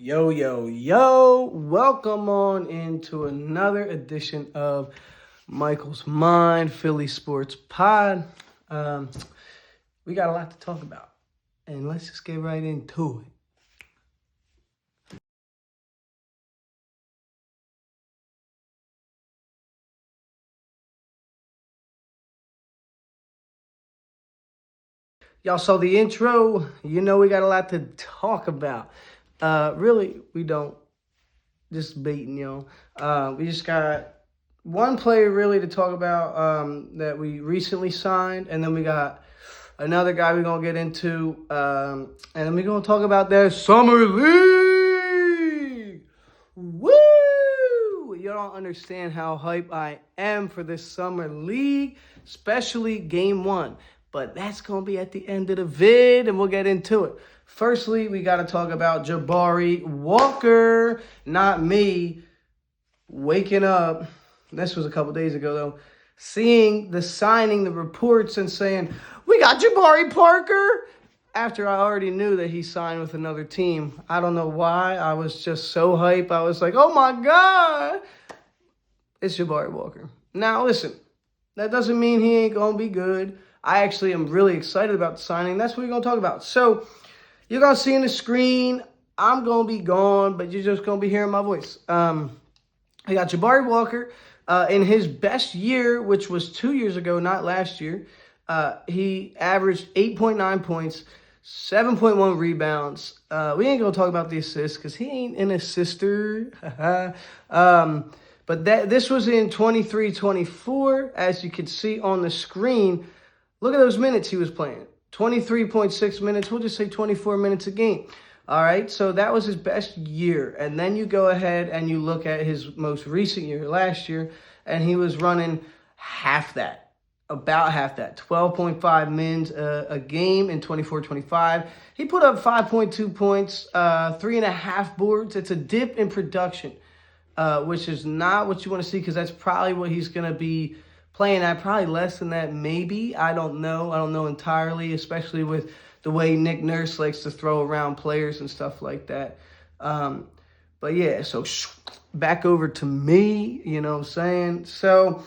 Yo, yo, yo, welcome on into another edition of Michael's Mind, Philly Sports Pod. We got a lot to talk about, and let's just get right into it. Y'all saw the intro. You know we got a lot to talk about. Really, we don't. Just baiting y'all. We just got one player really to talk about that we recently signed, and then we got another guy we're gonna get into, and then we're gonna talk about that summer league. Woo! You don't understand how hype I am for this summer league, especially game one. But that's gonna be at the end of the vid, and we'll get into it. Firstly, we got to talk about Jabari Walker, not me. Waking up, this was a couple days ago though, seeing the signing, the reports, and saying, we got Jabari Parker, after I already knew that he signed with another team. I don't know why. I was just so hype. I was like, oh my God, it's Jabari Walker. Now, listen, that doesn't mean he ain't going to be good. I actually am really excited about the signing. That's what we're going to talk about. So, you're going to see in the screen, I'm going to be gone, but you're just going to be hearing my voice. I got Jabari Walker in his best year, which was 2 years ago, not last year. He averaged 8.9 points, 7.1 rebounds. We ain't going to talk about the assists because he ain't an assister. But this was in 23-24, as you can see on the screen. Look at those minutes he was playing. 23.6 minutes, we'll just say 24 minutes a game. All right, so that was his best year. And then you go ahead and you look at his most recent year, last year, and he was running half that, about half that, 12.5 mins a game in 24-25. He put up 5.2 points, 3.5 boards. It's a dip in production, which is not what you want to see because that's probably what he's going to be playing at, probably less than that, maybe. I don't know. I don't know entirely, especially with the way Nick Nurse likes to throw around players and stuff like that. But yeah, so back over to me, you know what I'm saying? So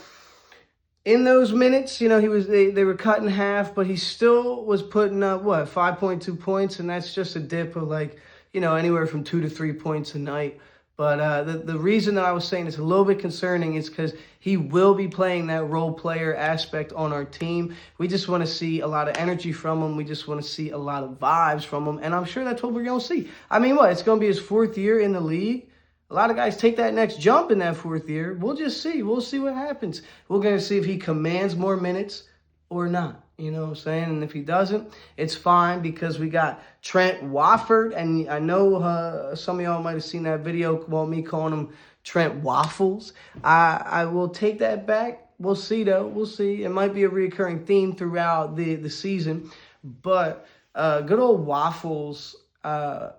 in those minutes, you know, they were cut in half, but he still was putting up, 5.2 points, and that's just a dip of like, you know, anywhere from 2 to 3 points a night. But the reason that I was saying it's a little bit concerning is because he will be playing that role player aspect on our team. We just want to see a lot of energy from him. We just want to see a lot of vibes from him. And I'm sure that's what we're going to see. I mean, it's going to be his fourth year in the league. A lot of guys take that next jump in that fourth year. We'll just see. We'll see what happens. We're going to see if he commands more minutes or not. You know what I'm saying? And if he doesn't, it's fine because we got Trent Watford. And I know some of y'all might have seen that video about me calling him Trent Waffles. I will take that back. We'll see, though. We'll see. It might be a recurring theme throughout the season. But good old Waffles, you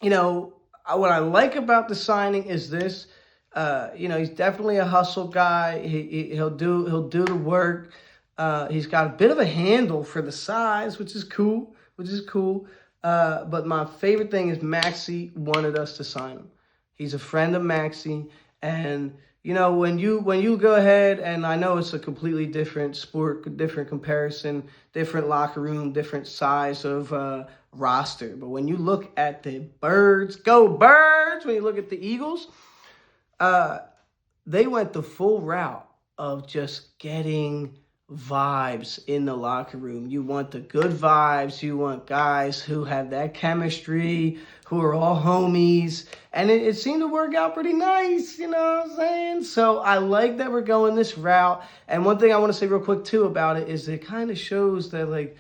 know, what I like about the signing is this. You know, he's definitely a hustle guy. He'll do the work. He's got a bit of a handle for the size, which is cool. But my favorite thing is Maxey wanted us to sign him. He's a friend of Maxey, and you know when you go ahead, and I know it's a completely different sport, different comparison, different locker room, different size of roster. But when you look at the Birds, go Birds! When you look at the Eagles, they went the full route of just getting vibes in the locker room. You want the good vibes. You want guys who have that chemistry, who are all homies. And it seemed to work out pretty nice, you know what I'm saying? So I like that we're going this route. And one thing I want to say real quick, too, about it is it kind of shows that, like,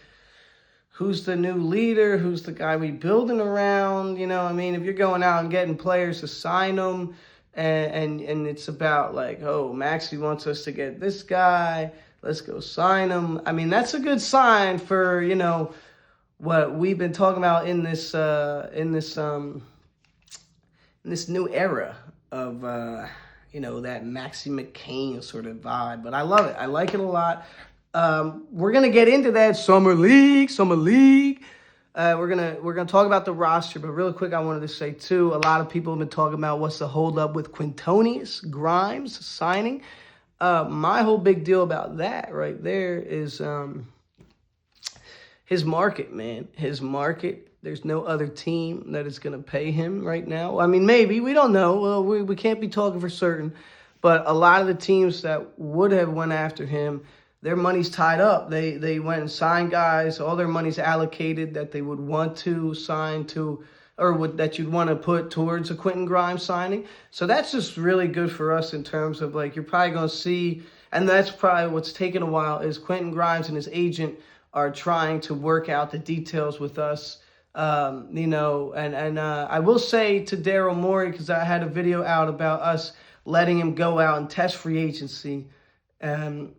who's the new leader, who's the guy we building around, you know what I mean? If you're going out and getting players to sign them, and it's about, like, oh, Maxey wants us to get this guy, let's go sign him. I mean, that's a good sign for, you know, what we've been talking about in this new era of you know, that Maxey McCain sort of vibe. But I love it. I like it a lot. We're gonna get into that summer league. We're gonna talk about the roster, but really quick, I wanted to say too, a lot of people have been talking about what's the holdup with Quintonius Grimes signing. My whole big deal about that right there is his market, man. His market. There's no other team that is going to pay him right now. I mean, maybe. We don't know. Well, we can't be talking for certain. But a lot of the teams that would have went after him, their money's tied up. They went and signed guys. All their money's allocated that they would want to sign to, or that you'd want to put towards a Quentin Grimes signing. So that's just really good for us in terms of, like, you're probably going to see, and that's probably what's taken a while, is Quentin Grimes and his agent are trying to work out the details with us. I will say to Daryl Morey, because I had a video out about us letting him go out and test free agency, how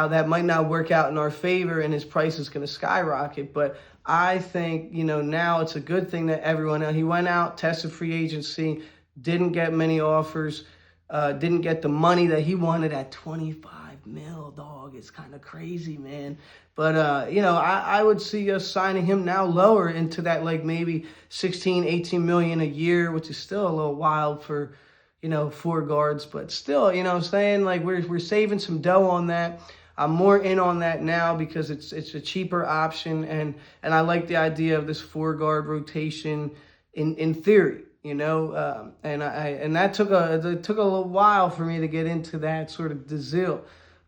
that might not work out in our favor and his price is going to skyrocket. But I think, now it's a good thing that he went out, tested free agency, didn't get many offers, didn't get the money that he wanted at 25 mil, dog. It's kind of crazy, man. But, I would see us signing him now lower into that, like, maybe 16, 18 million a year, which is still a little wild for, 4 guards. But still, I'm saying, like, we're saving some dough on that. I'm more in on that now because it's a cheaper option, and I like the idea of this 4-guard rotation in theory, and that took a little while for me to get into that sort of zeal.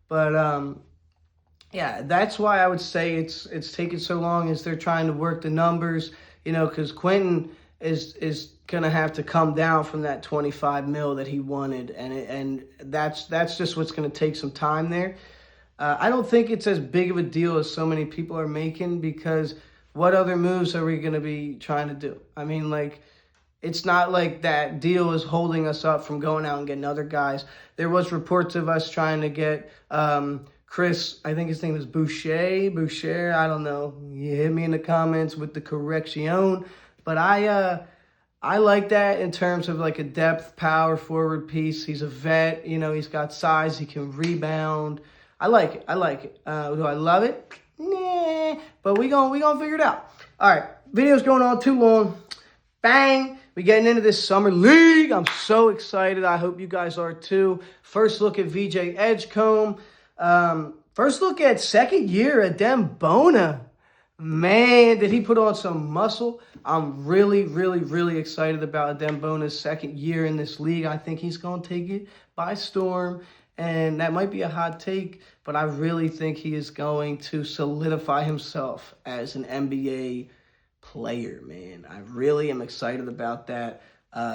But yeah, that's why I would say it's taken so long, is they're trying to work the numbers, because Quentin is gonna have to come down from that 25 mil that he wanted, and that's just what's gonna take some time there. I don't think it's as big of a deal as so many people are making, because what other moves are we gonna be trying to do? I mean, like, it's not like that deal is holding us up from going out and getting other guys. There was reports of us trying to get Chris, I think his name is Boucher, I don't know. You hit me in the comments with the correction. But I like that in terms of, like, a depth power forward piece. He's a vet, he's got size, he can rebound. I like it. Do I love it? Nah, but we gonna figure it out. All right, video's going on too long. Bang! We're getting into this summer league. I'm so excited. I hope you guys are too. First look at VJ Edgecombe. First look at second year at Adem Bona. Man, did he put on some muscle. I'm really, really, really excited about Adem Bona's second year in this league. I think he's going to take it by storm. And that might be a hot take, but I really think he is going to solidify himself as an NBA player, man. I really am excited about that.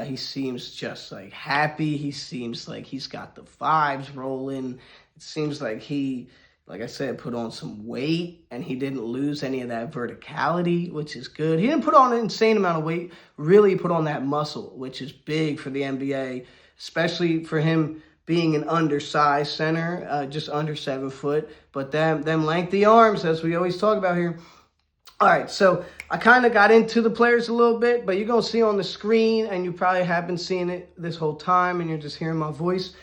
He seems just, like, happy. He seems like he's got the vibes rolling. It seems like he, like I said, put on some weight, and he didn't lose any of that verticality, which is good. He didn't put on an insane amount of weight, really put on that muscle, which is big for the NBA, especially for him being an undersized center, just under 7 foot. But them lengthy arms, as we always talk about here. All right, so I kind of got into the players a little bit, but you're going to see on the screen, and you probably have been seeing it this whole time, and you're just hearing my voice,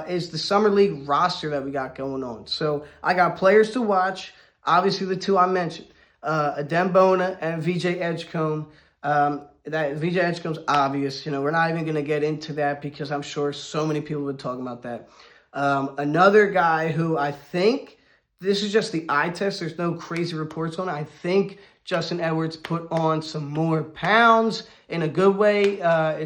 is the Summer League roster that we got going on. So I got players to watch, obviously the two I mentioned, Adem Bona and VJ Edgecombe. That VJ Edgecombe's obvious. We're not even going to get into that because I'm sure so many people would talk about that. Another guy who I think, this is just the eye test, there's no crazy reports on it. I think Justin Edwards put on some more pounds in a good way,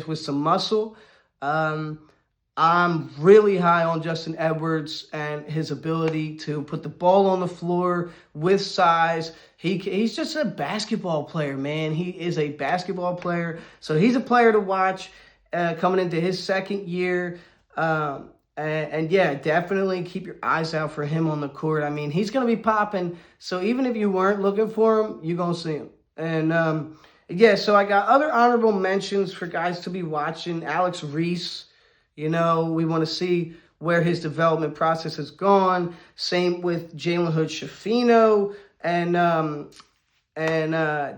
with some muscle. I'm really high on Justin Edwards and his ability to put the ball on the floor with size. He's just a basketball player, man. He is a basketball player. So he's a player to watch coming into his second year. And yeah, definitely keep your eyes out for him on the court. I mean, he's going to be popping. So even if you weren't looking for him, you're going to see him. And yeah, so I got other honorable mentions for guys to be watching. Alex Reese, we want to see where his development process has gone. Same with Jalen Hood-Schifino. And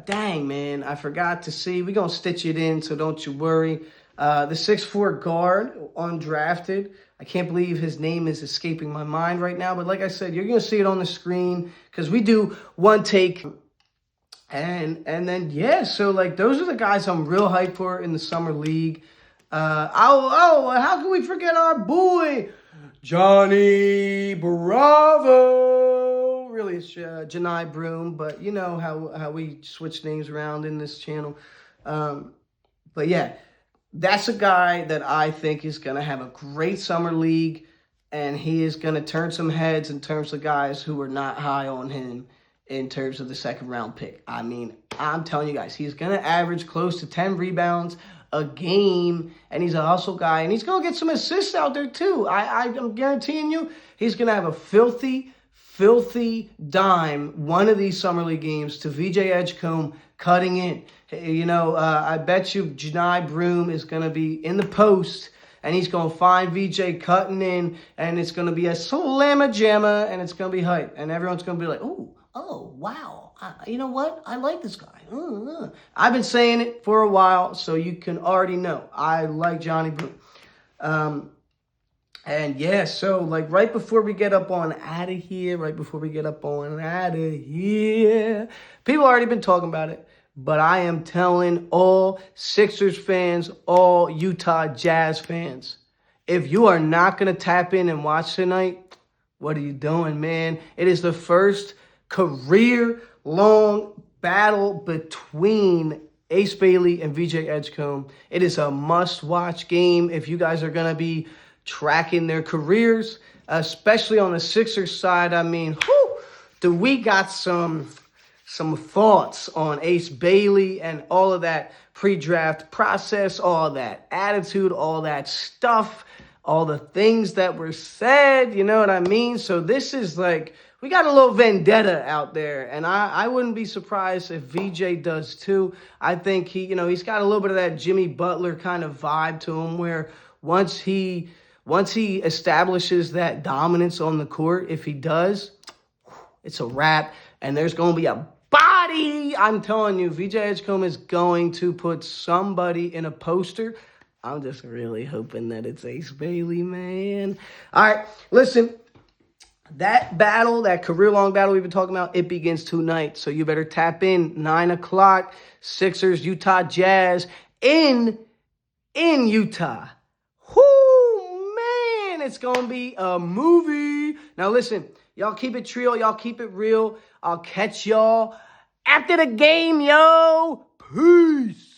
dang, man, I forgot to see. We're going to stitch it in, so don't you worry. The 6'4" guard, undrafted. I can't believe his name is escaping my mind right now. But like I said, you're going to see it on the screen because we do one take. And then, yeah, so, like, those are the guys I'm real hyped for in the Summer League. How can we forget our boy, Johnny Bravo? Really, it's Janai Broom, but you know how we switch names around in this channel. But, yeah, that's a guy that I think is going to have a great Summer League, and he is going to turn some heads in terms of guys who are not high on him in terms of the second-round pick. I mean, I'm telling you guys, he's going to average close to 10 rebounds a game, and he's a hustle guy, and he's going to get some assists out there too. I'm guaranteeing you he's going to have a filthy dime one of these Summer League games to VJ Edgecombe cutting in. You know, I bet you Janai Broom is going to be in the post, and he's going to find VJ cutting in, and it's going to be a slamma-jamma, and it's going to be hype, and everyone's going to be like, oh, wow. You know what? I like this guy. I've been saying it for a while, so you can already know. I like Johnny Broom. And yeah, so like right before we get up on out of here, people already been talking about it, but I am telling all Sixers fans, all Utah Jazz fans, if you are not going to tap in and watch tonight, what are you doing, man? It is the first career-long battle between Ace Bailey and VJ Edgecombe. It is a must-watch game if you guys are going to be tracking their careers, especially on the Sixers side. I mean, do we got some thoughts on Ace Bailey and all of that pre-draft process, all that attitude, all that stuff, all the things that were said, you know what I mean? So this is like, we got a little vendetta out there, and I wouldn't be surprised if VJ does too. I think he's got a little bit of that Jimmy Butler kind of vibe to him, where once he establishes that dominance on the court, if he does, it's a wrap, and there's going to be a body. I'm telling you, VJ Edgecombe is going to put somebody in a poster. I'm just really hoping that it's Ace Bailey, man. All right, listen. That battle, that career-long battle we've been talking about, it begins tonight. So you better tap in, 9 o'clock, Sixers, Utah Jazz, in Utah. Whoo, man, it's going to be a movie. Now, listen, y'all keep it trio, y'all keep it real. I'll catch y'all after the game, yo. Peace.